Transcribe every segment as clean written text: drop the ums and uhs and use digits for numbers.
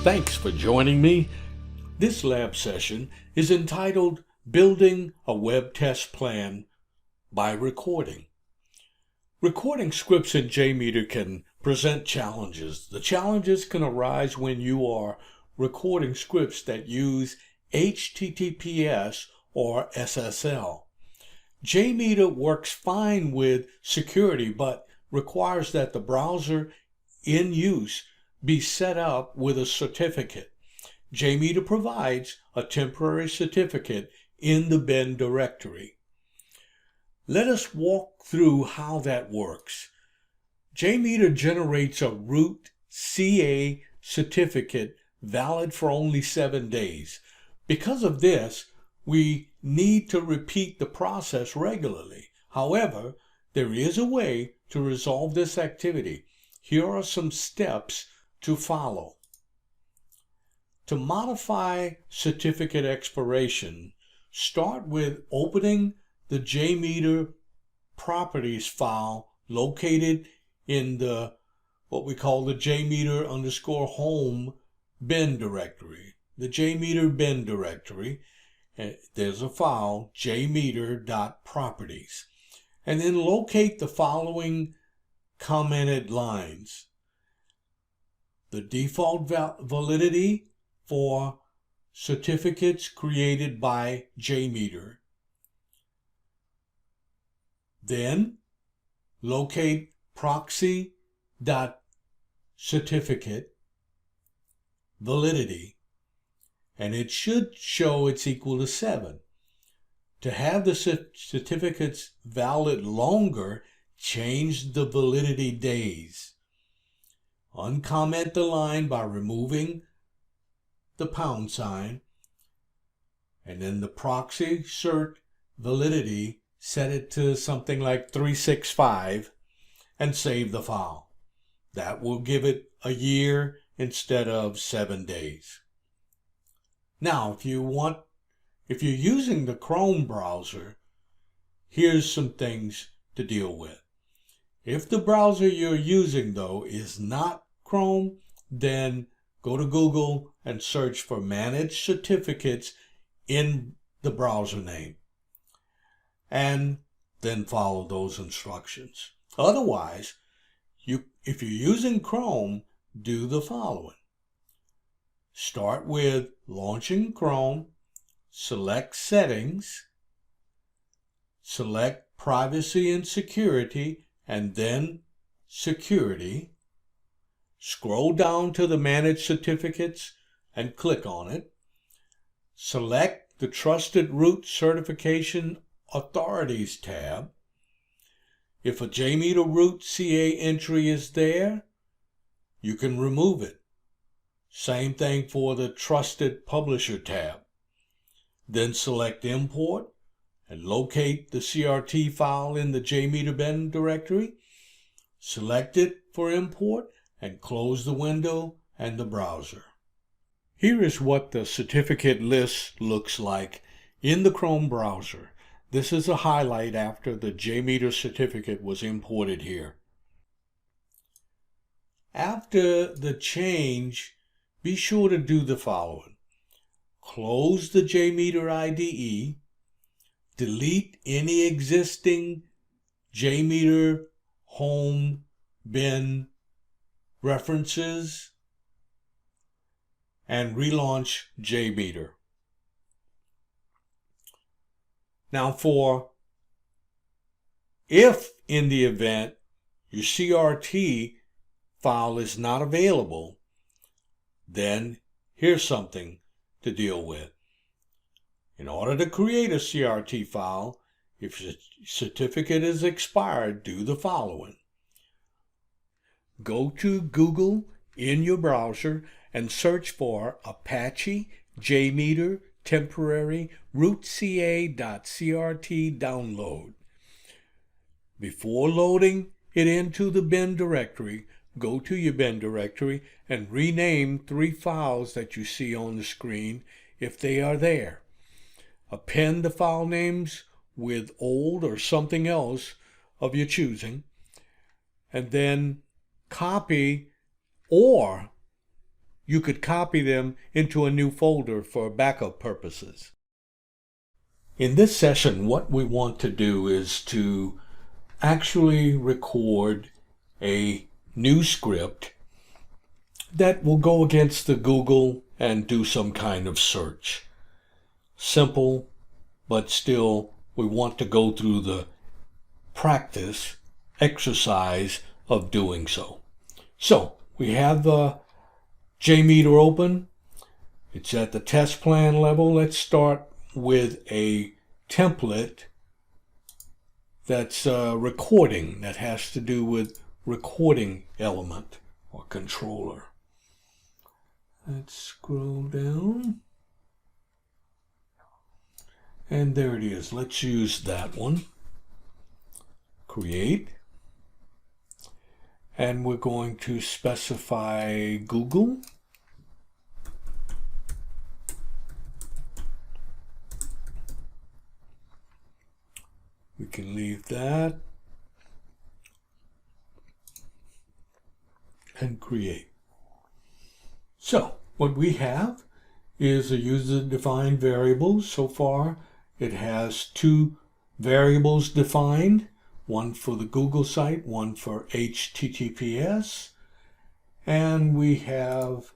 Thanks for joining me. This lab session is entitled Building a Web Test Plan by Recording. Recording scripts in JMeter can present challenges. The challenges can arise when you are recording scripts that use HTTPS or SSL. JMeter works fine with security, but requires that the browser in use be set up with a certificate. JMeter provides a temporary certificate in the bin directory. Let us walk through how that works. JMeter generates a root CA certificate valid for only 7 days. Because of this, we need to repeat the process regularly. However, there is a way to resolve this activity. Here are some steps to follow. To modify certificate expiration, start with opening the JMeter properties file located in the what we call the JMeter_home bin directory. The JMeter bin directory, there's a file, jmeter.properties. And then locate the following commented lines. The default validity for certificates created by JMeter. Then locate proxy.certificate validity, and it should show it's equal to 7. To have the certificates valid longer, change the validity days. Uncomment the line by removing the #, and then the proxy cert validity, set it to something like 365 and save the file. That will give it a year instead of 7 days. Now, if you're using the Chrome browser, here's some things to deal with. If the browser you're using, though, is not Chrome, then go to Google and search for Managed Certificates in the browser name, and then follow those instructions. Otherwise, if you're using Chrome, do the following. Start with launching Chrome, select Settings, select Privacy and Security, and then Security. Scroll down to the Managed Certificates and click on it. Select the Trusted Root Certification Authorities tab. If a JMeter root CA entry is there, you can remove it. Same thing for the Trusted Publisher tab. Then select Import and locate the CRT file in the JMeter bin directory. Select it for import and close the window and the browser. Here is what the certificate list looks like in the Chrome browser. This is a highlight after the JMeter certificate was imported here. After the change, be sure to do the following. Close the JMeter IDE, delete any existing JMeter home bin references, and relaunch JMeter. Now if in the event your CRT file is not available, then here's something to deal with. In order to create a CRT file, if your certificate is expired, do the following. Go to Google in your browser and search for Apache JMeter temporary rootca.crt download. Before loading it into the bin directory, go to your bin directory and rename 3 files that you see on the screen if they are there. Append the file names with old or something else of your choosing, and then copy or you could copy them into a new folder for backup purposes. In this session, what we want to do is to actually record a new script that will go against the Google and do some kind of search. Simple, but still we want to go through the practice exercise of doing so. So we have the JMeter open. It's at the test plan level. Let's start with a template that's recording, that has to do with recording element or controller. Let's scroll down. And there it is. Let's use that one. Create. And we're going to specify Google. We can leave that. And create. So what we have is a user-defined variable. So far it has two variables defined, one for the Google site, one for HTTPS. And we have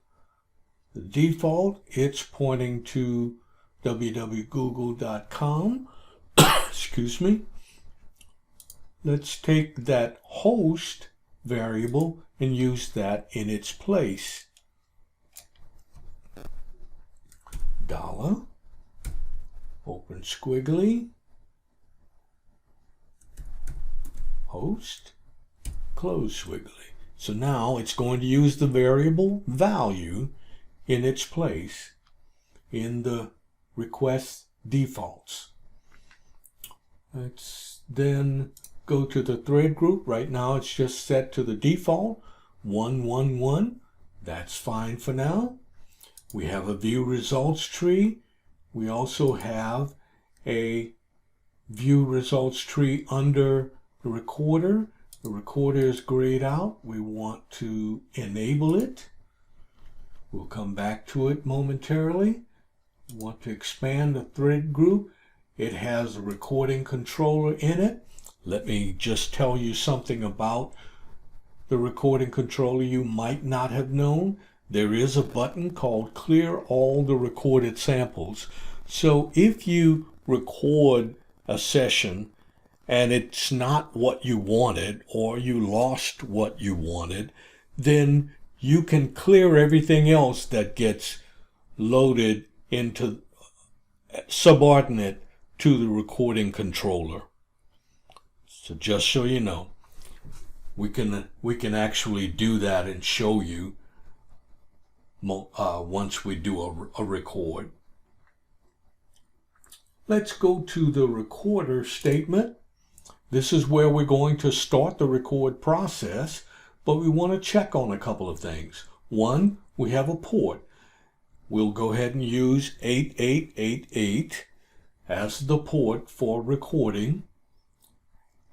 the default. It's pointing to www.google.com. Excuse me. Let's take that host variable and use that in its place. Dollar, open squiggly, host, close squiggly. So now it's going to use the variable value in its place in the request defaults. Let's then go to the thread group. Right now it's just set to the default 111. That's fine for now. We have a view results tree. We also have a view results tree under the recorder. The recorder is grayed out. We want to enable it. We'll come back to it momentarily. We want to expand the thread group. It has a recording controller in it. Let me just tell you something about the recording controller you might not have known. There is a button called Clear All the Recorded Samples. So if you record a session and it's not what you wanted, or you lost what you wanted, then you can clear everything else that gets loaded into subordinate to the recording controller. So just so you know, we can actually do that and show you once we do a record. Let's go to the recorder statement. This is where we're going to start the record process, but we want to check on a couple of things. One, we have a port. We'll go ahead and use 8888 as the port for recording.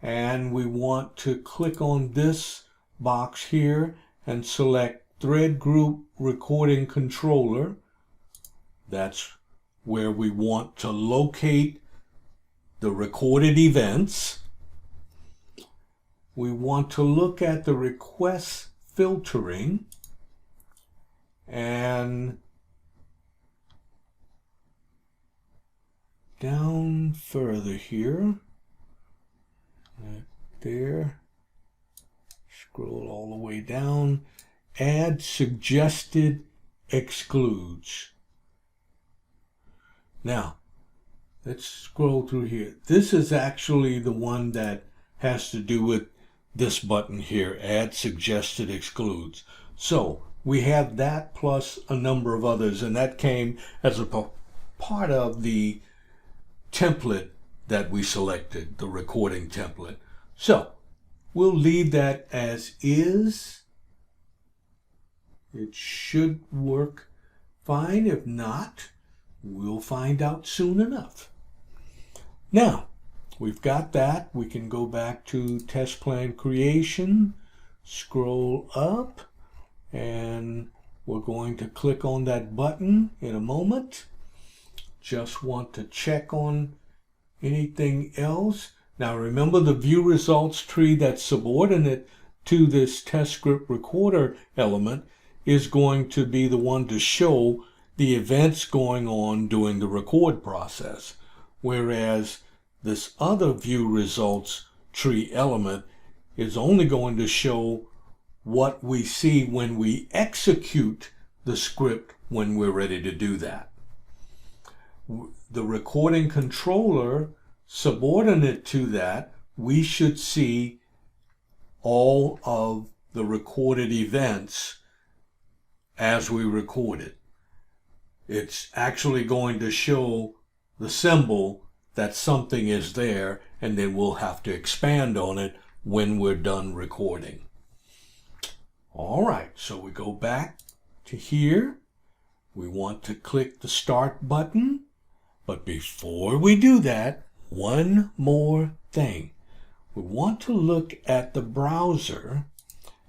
And we want to click on this box here and select Thread Group Recording Controller. That's where we want to locate the recorded events. We want to look at the request filtering and down further here, right there, scroll all the way down, add suggested excludes. Now, let's scroll through here. This is actually the one that has to do with this button here, add suggested excludes. So we have that plus a number of others, and that came as a part of the template that we selected, the recording template. So we'll leave that as is. It should work fine. If not, we'll find out soon enough. Now, we've got that. We can go back to test plan creation, scroll up, and We're going to click on that button in a moment. Just want to check on anything else. Now remember, the view results tree that's subordinate to this test script recorder element is going to be the one to show the events going on during the record process, whereas this other view results tree element is only going to show what we see when we execute the script when we're ready to do that. The recording controller subordinate to that, we should see all of the recorded events as we record it. It's actually going to show the symbol that something is there, and then we'll have to expand on it when we're done recording. All right, so we go back to here. We want to click the start button, but before we do that, one more thing. We want to look at the browser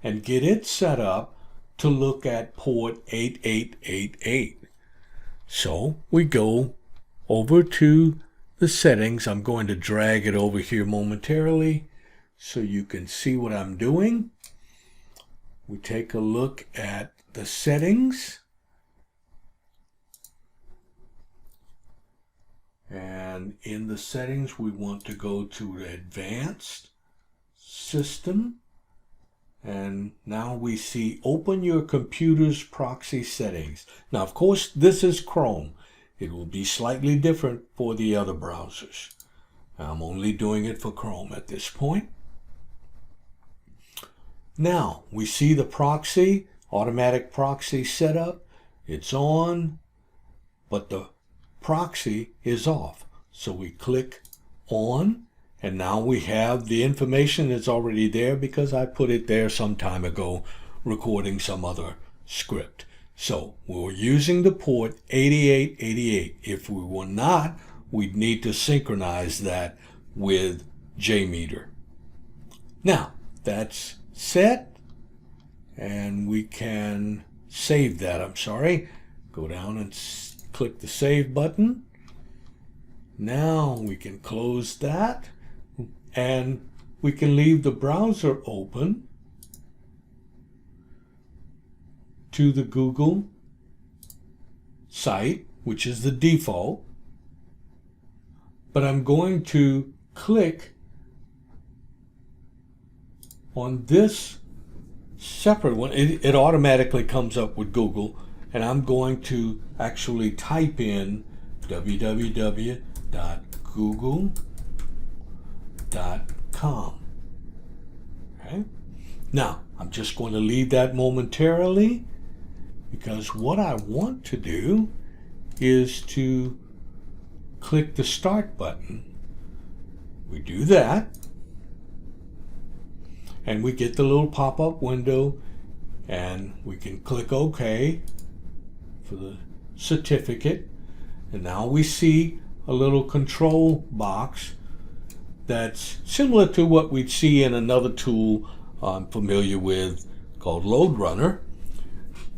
and get it set up to look at port 8888. So we go over to the settings. I'm going to drag it over here momentarily so you can see what I'm doing. We take a look at the settings. And in the settings, we want to go to Advanced System. And now we see Open Your Computer's Proxy Settings. Now, of course, this is Chrome. It will be slightly different for the other browsers. I'm only doing it for Chrome at this point. Now, we see the proxy, automatic proxy setup. It's on, but the proxy is off. So we click on, and now we have the information that's already there because I put it there some time ago recording some other script. So we're using the port 8888. If we were not, we'd need to synchronize that with JMeter. Now, that's set, and we can save that. I'm sorry. Go down and click the save button. Now we can close that, and we can leave the browser open to the Google site, which is the default. But I'm going to click on this separate one. It automatically comes up with Google, and I'm going to actually type in www.google.com. Okay? Now, I'm just going to leave that momentarily, because what I want to do is to click the start button. We do that, and we get the little pop-up window, and we can click OK for the certificate. And now we see a little control box that's similar to what we'd see in another tool I'm familiar with called Load Runner.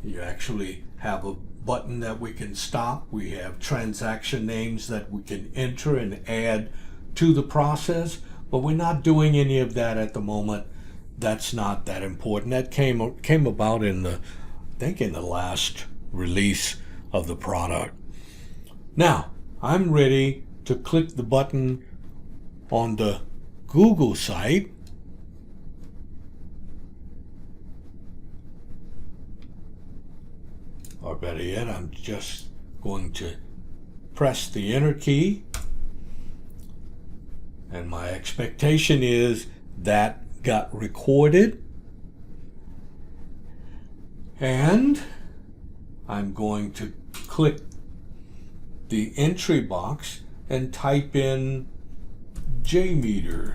You actually have a button that we can stop. We have transaction names that we can enter and add to the process, but we're not doing any of that at the moment. That's not that important. That came about in the, I think, in the last release of the product. Now, I'm ready to click the button on the Google site. Or better yet, I'm just going to press the enter key. And my expectation is that got recorded. And I'm going to click the entry box and type in JMeter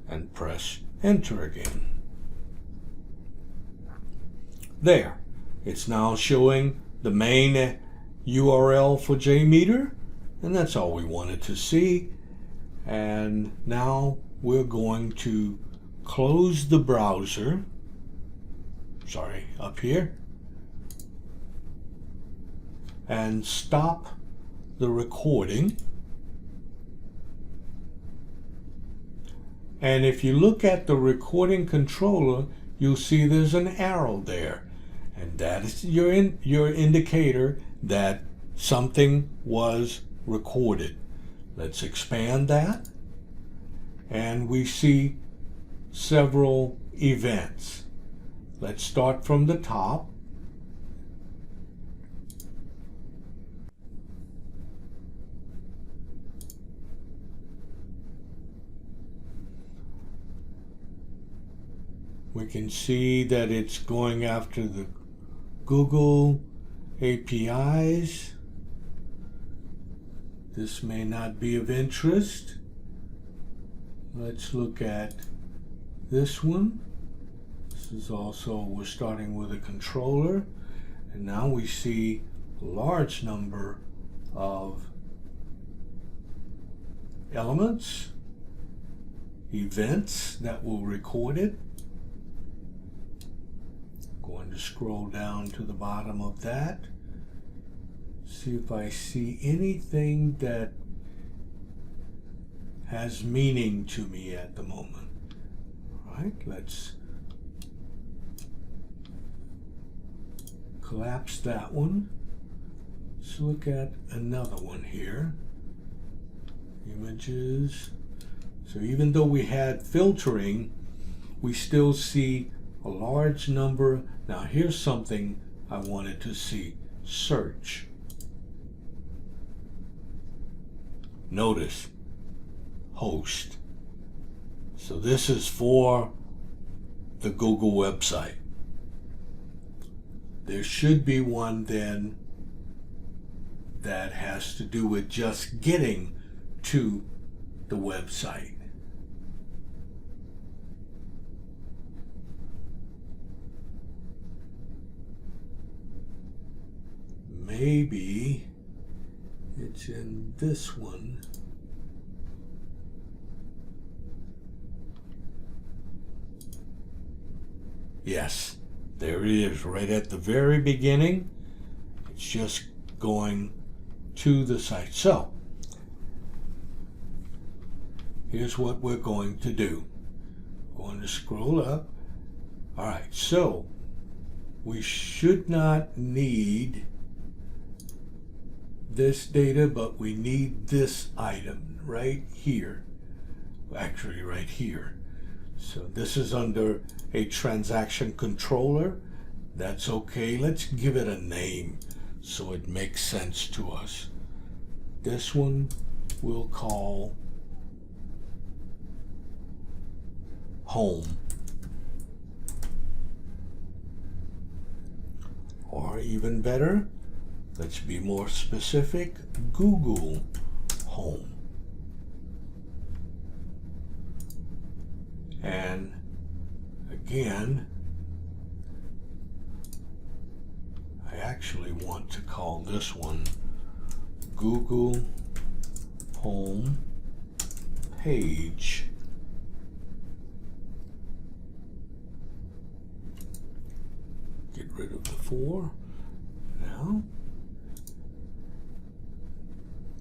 and press enter again. There, it's now showing the main URL for JMeter, and that's all we wanted to see. And now we're going to close the browser, up here, and stop the recording. And if you look at the recording controller, you'll see there's an arrow there. And that is your indicator that something was recorded. Let's expand that. And we see several events. Let's start from the top. We can see that it's going after the Google APIs. This may not be of interest. Let's look at this one. This is also, we're starting with a controller. And now we see a large number of elements, events that were recorded. Going to scroll down to the bottom of that. See if I see anything that has meaning to me at the moment. All right, let's collapse that one. Let's look at another one here. Images. So even though we had filtering, we still see a large number. Now here's something I wanted to see. Search. Notice host. So this is for the Google website. There should be one then that has to do with just getting to the website. Maybe it's in this one. Yes, there it is, right at the very beginning. It's just going to the site. So, here's what we're going to do. Going to scroll up. All right, so we should not need this data, but we need this item right here. Actually, right here. So this is under a transaction controller. That's okay. Let's give it a name so it makes sense to us. This one we'll call home. Or even better, let's be more specific, Google Home. And again, I actually want to call this one Google Home Page. Get rid of the 4. Now,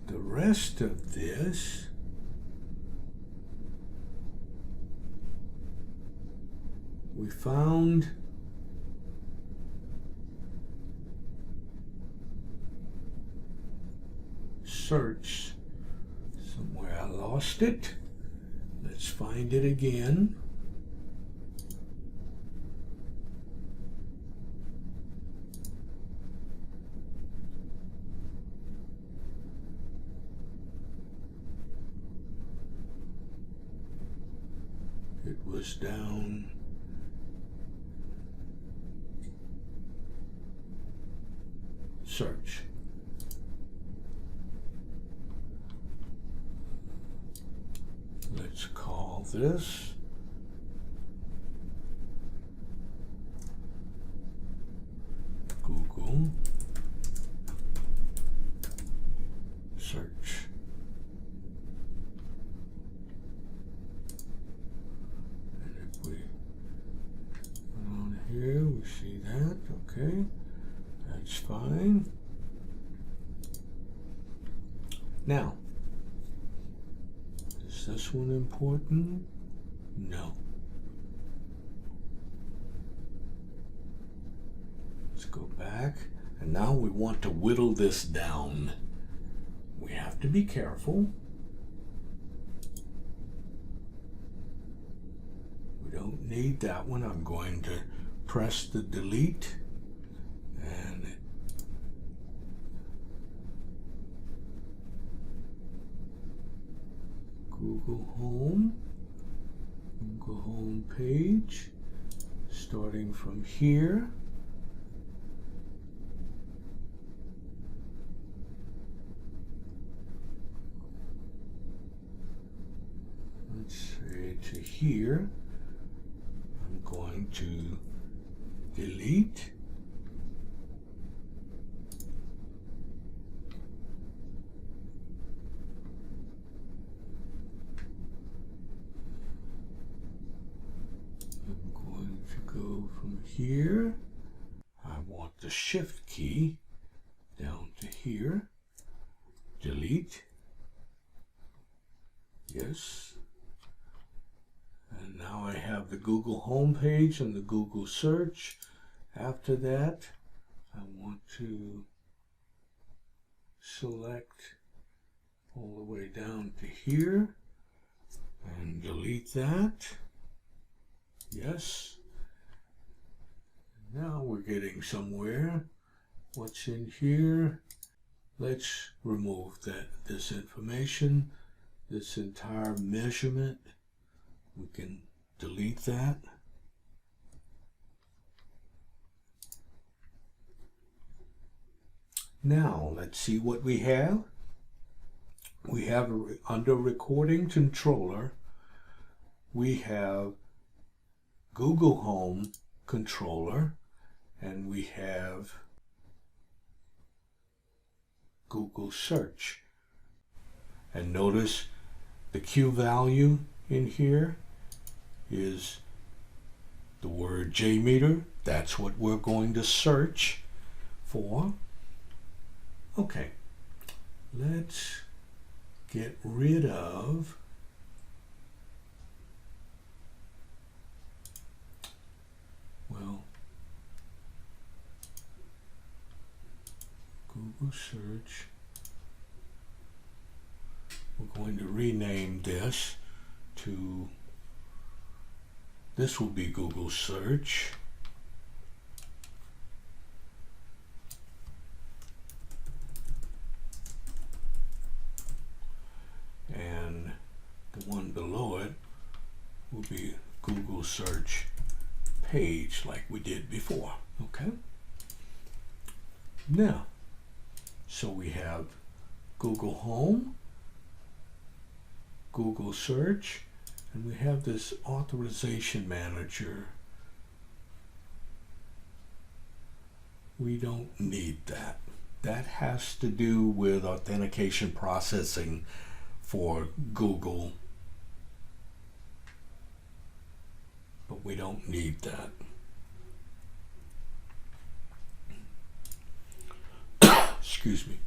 the rest of this we found search somewhere. I lost it. Let's find it again. It was down search. Let's call this Google search. And if we go on here, we see Okay, that's fine. Now, is this one important? No. Let's go back, and now we want to whittle this down. We have to be careful. We don't need that one. I'm going to press the delete and Google Home page, starting from here. Let's say to here. I'm going to delete. I'm going to go from here. I want the shift key down to here. Delete. Yes. And now I have the Google home page and the Google search. After that, I want to select all the way down to here and delete that. Yes. Now we're getting somewhere. What's in here? Let's remove this information, this entire measurement. We can delete that. Now let's see what we have. We have under recording controller, we have Google Home controller, and we have Google search. And notice the Q value in here is the word JMeter. That's what we're going to search for. Okay, let's get rid of Google search. We're going to rename this to, this will be Google search. And the one below it will be Google search page like we did before. Okay. Now, so we have Google Home, Google Search, and we have this authorization manager. We don't need that. That has to do with authentication processing for Google, but we don't need that. Excuse me.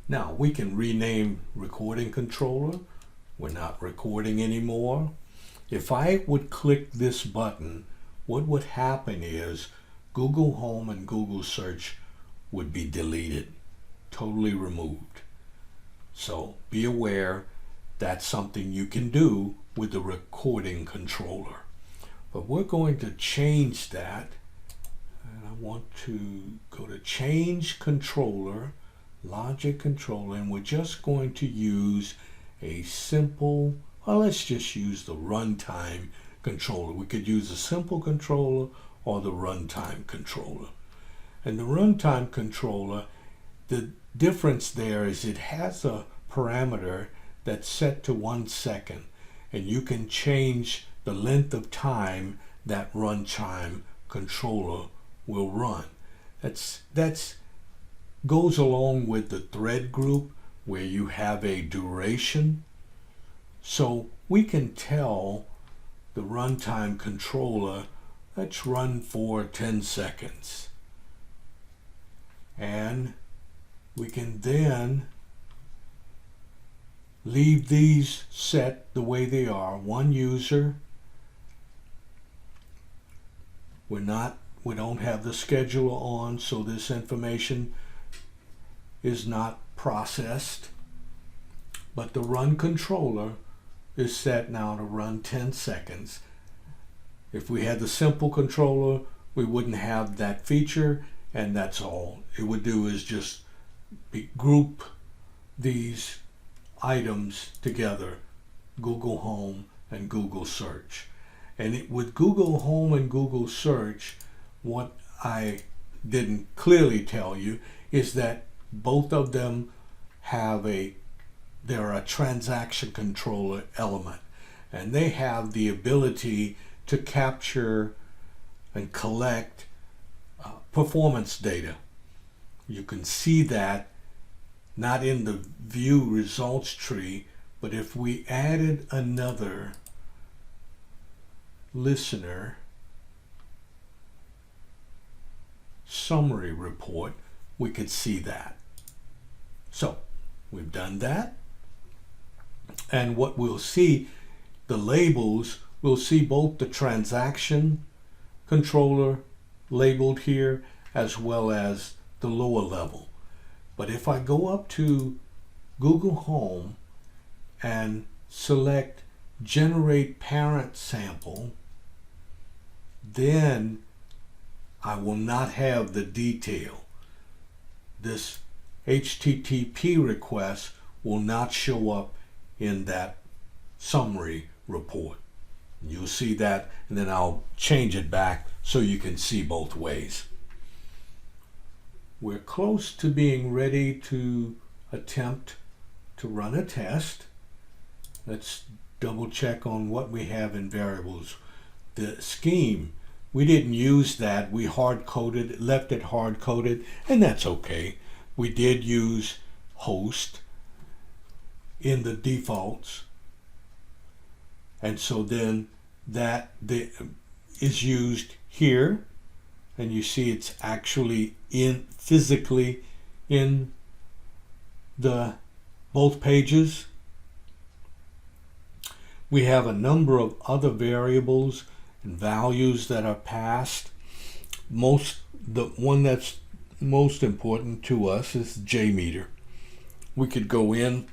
Now we can rename recording controller. We're not recording anymore. If I would click this button, what would happen is Google Home and Google Search would be deleted, totally removed. So be aware that's something you can do with the recording controller. But we're going to change that. And I want to go to Change Controller, Logic Controller, and we're just going to use a simple, well, let's just use the runtime controller. We could use a simple controller or the runtime controller. And the runtime controller, the difference there is it has a parameter that's set to 1 second, and you can change the length of time that runtime controller will run. That's goes along with the thread group where you have a duration. So we can tell the runtime controller Let's run for 10 seconds. And we can then leave these set the way they are. One user. We don't have the scheduler on, so this information is not processed. But the run controller is set now to run 10 seconds. If we had the simple controller, we wouldn't have that feature, and that's all it would do is just group these items together, Google Home and Google Search. And with Google Home and Google Search, what I didn't clearly tell you is that both of them they're a transaction controller element, and they have the ability to capture and collect performance data. You can see that not in the view results tree, but if we added another listener summary report, we could see that. So we've done that. And what we'll see, the labels, we'll see both the transaction controller labeled here as well as the lower level. But if I go up to Google Home and select Generate Parent Sample, then I will not have the detail. This HTTP request will not show up in that summary report. You'll see that, and then I'll change it back so you can see both ways. We're close to being ready to attempt to run a test. Let's double check on what we have in variables. The scheme, we didn't use that. We hard-coded, left it hard-coded, and that's okay. We did use host in the defaults, and so then that is used here, and you see it's actually physically in the both pages. We have a number of other variables and values that are passed. The one that's most important to us is JMeter. We could go in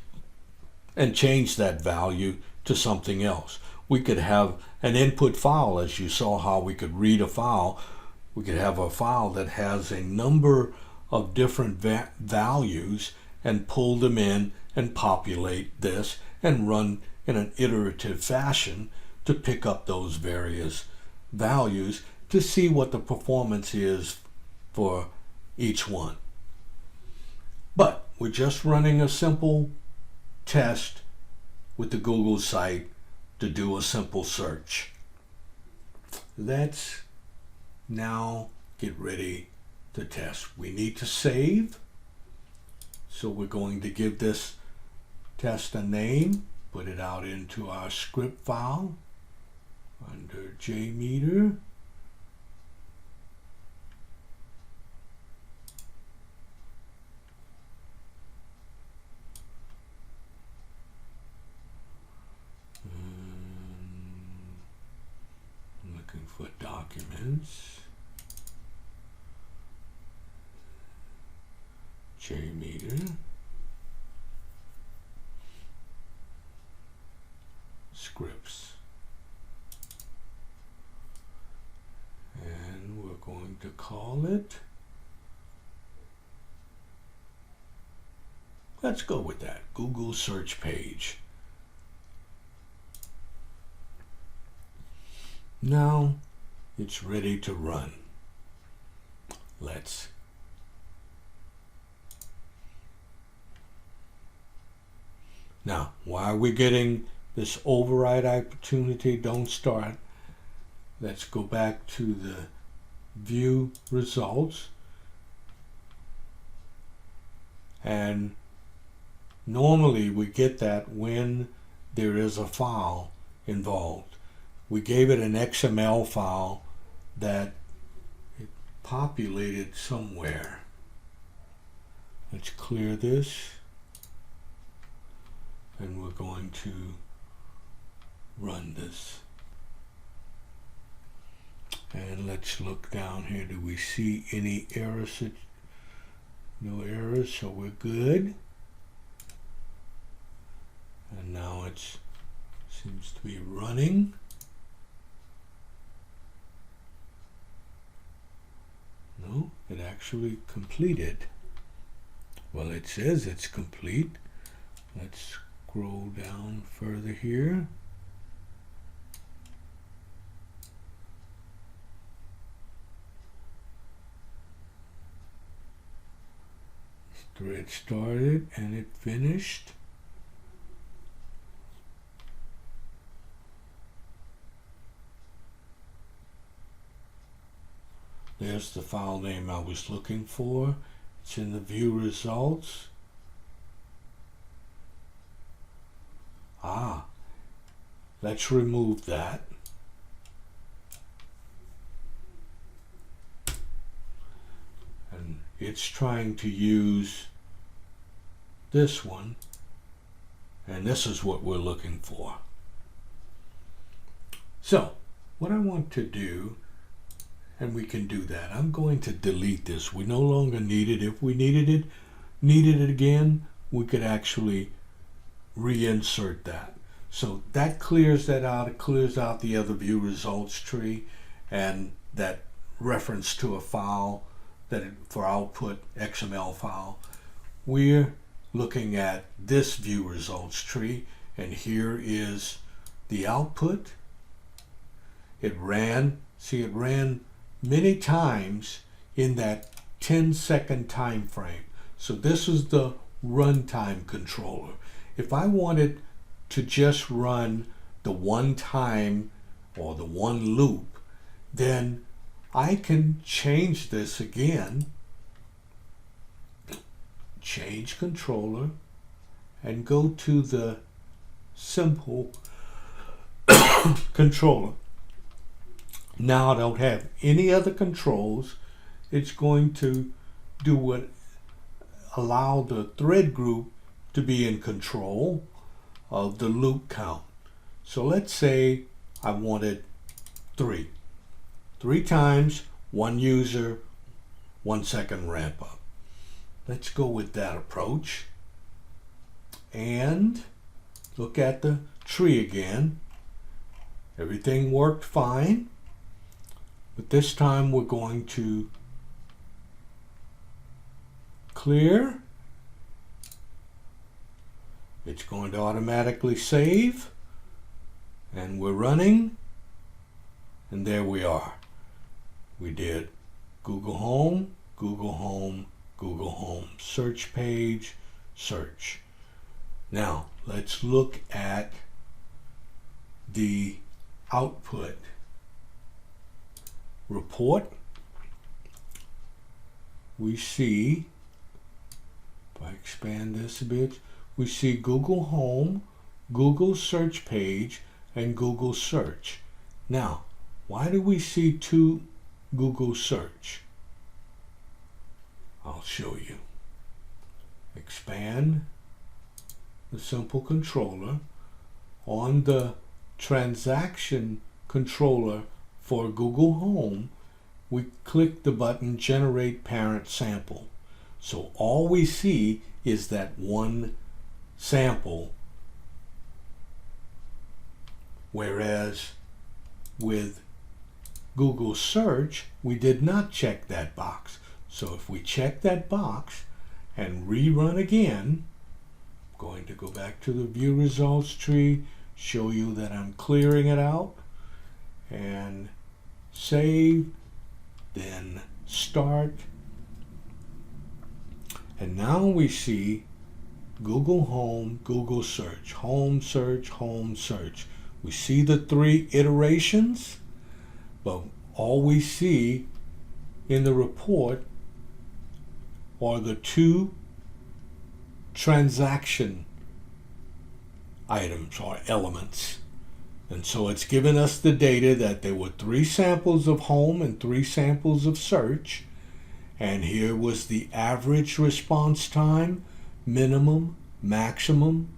and change that value to something else. We could have an input file, as you saw how we could read a file. We could have a file that has a number of different values and pull them in and populate this and run in an iterative fashion to pick up those various values to see what the performance is for each one. But we're just running a simple test with the Google site to do a simple search. Let's now get ready to test. We need to save, so we're going to give this test a name, put it out into our script file under JMeter. Looking for documents. JMeter. Scripts. And we're going to call it, let's go with that, Google search page. Now it's ready to run. Now, why are we getting this override opportunity? Don't start. Let's go back to the view results. And normally we get that when there is a file involved. We gave it an XML file that it populated somewhere. Let's clear this, and we're going to run this. And let's look down here. Do we see any errors? No errors, so we're good. And now it seems to be running. No, it actually completed. Well, it says it's complete. Let's scroll down further here. Thread started and it finished. There's the file name I was looking for. It's in the view results. Let's remove that. And it's trying to use this one, and this is what we're looking for. So what I want to do, and we can do that, I'm going to delete this. We no longer need it. If we needed it again, we could actually reinsert that. So that clears that out. It clears out the other view results tree and that reference to a file that for output XML file. We're looking at this view results tree, and here is the output. It ran, see, it ran many times in that 10-second time frame. So this is the runtime controller. If I wanted to just run the one time or the one loop, then I can change this again, change controller, and go to the simple controller. Now I don't have any other controls. It's going to do what allow the thread group to be in control of the loop count. So let's say I wanted three times, one user, 1 second ramp up. Let's go with that approach and look at the tree again. Everything worked fine, but this time we're going to clear. It's going to automatically save, and we're running, and there we are. We did Google Home, Google Home, Google Home, search page, search. Now let's look at the output report. We see, if I expand this a bit, we see Google Home, Google search page, and Google search. Now, why do we see two Google search? I'll show you. Expand the simple controller. On the transaction controller for Google Home, we click the button Generate Parent Sample. So all we see is that one sample, whereas with Google Search, we did not check that box. So if we check that box and rerun again, I'm going to go back to the view results tree, show you that I'm clearing it out, and save, then start. And now we see Google Home, Google Search, Home Search, Home Search. We see the three iterations, but all we see in the report are the two transaction items or elements. And so it's given us the data that there were 3 samples of home and 3 samples of search. And here was the average response time, minimum, maximum,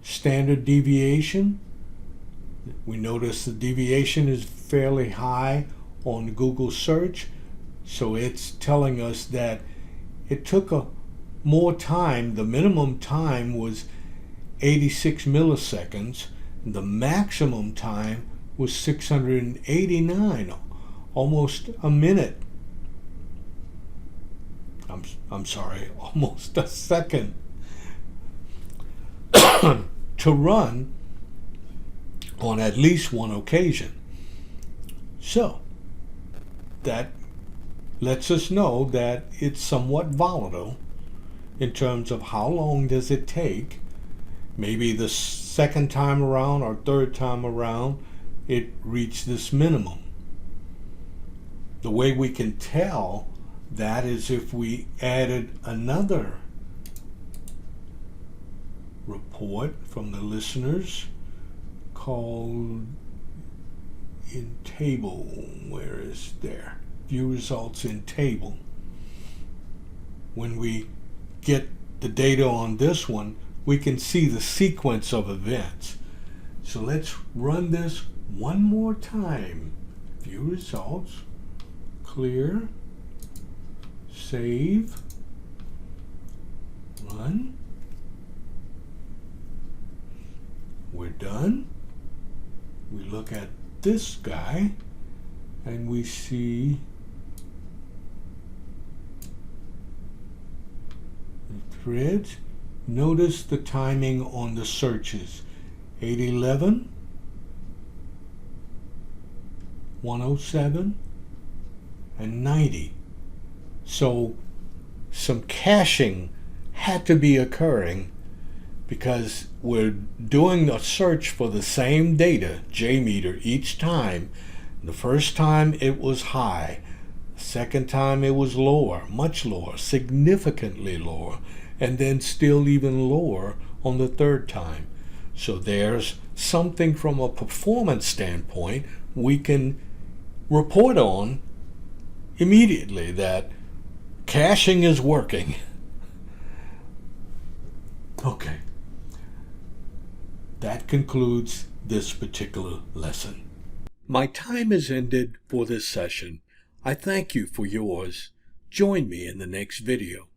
standard deviation. We notice the deviation is fairly high on Google search. So it's telling us that it took more time. The minimum time was 86 milliseconds. The maximum time was 689, almost a minute. I'm sorry, almost a second to run on at least one occasion. So that lets us know that it's somewhat volatile in terms of how long does it take. Maybe the second time around or third time around it reached this minimum. The way we can tell that is if we added another report from the listeners called in table. Where is there? View results in table. When we get the data on this one, we can see the sequence of events. So let's run this one more time. View results, clear, save, run. We're done. We look at this guy and we see the threads. Notice the timing on the searches. 811, 107, and 90. So some caching had to be occurring because we're doing a search for the same data, JMeter, each time. The first time it was high. The second time it was lower, much lower, significantly lower, and then still even lower on the third time. So there's something from a performance standpoint we can report on immediately, that caching is working. Okay. That concludes this particular lesson. My time has ended for this session. I thank you for yours. Join me in the next video.